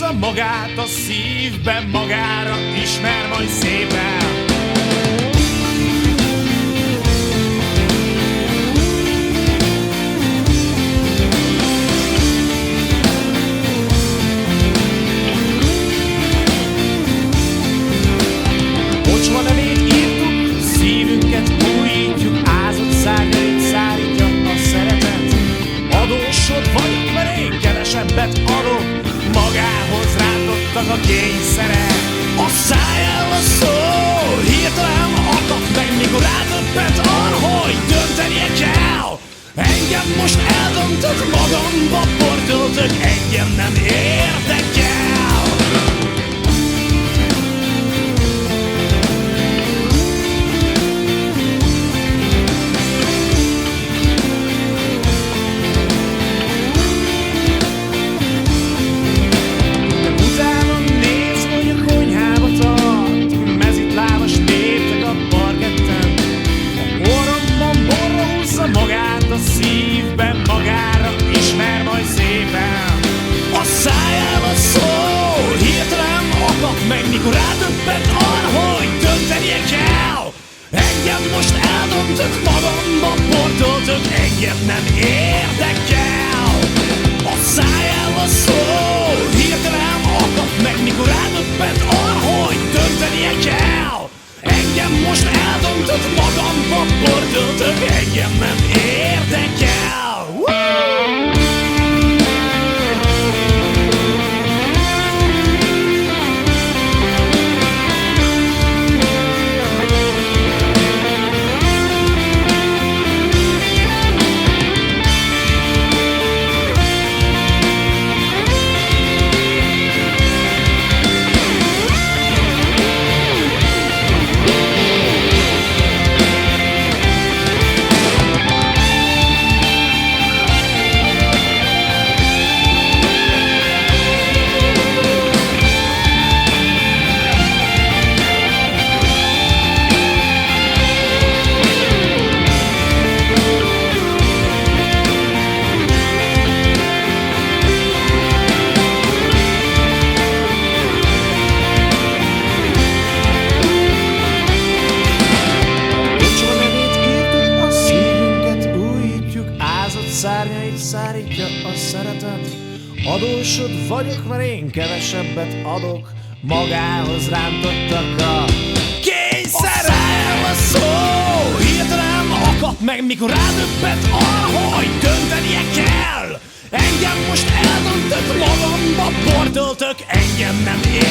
húzza magát a szívbe, magára ismer majd szépen. Bocsma nevét írtuk, szívünket újítjuk, ázott szárnyait szárítja a szeretet. Adósod vagyok, mert én kevesebbet adok, magához rántottak a kényszerek. A szájával szól, hirtelen akad meg, mikor rátöbbet arra, hogy döntenie kell. Engem most eldöntött, magamba portöltök, engem nem érdekel. Magát a szívben, magára ismer majd szépen. A szájával szól, hirtelen akad meg, mikor rádöbbent arra, hogy döntenie kell. Engem most eldöntött, magamba portoltök, engem nem érdekel. A szájával szól, hirtelen akad meg, mikor rádöbbent arra, hogy döntenie kell. Engem most eldöntött, magamba portöltök, engem nem érdekel. Szárnyait szárítja a szeretet. Adósod vagyok, mert én kevesebbet adok, magához rántottak a kényszerek. A szájával szól, hirtelen akad meg, mikor rádöbbent arra, hogy döntenie kell. Engem most eldöntött, magamba portoltök, engem nem ér.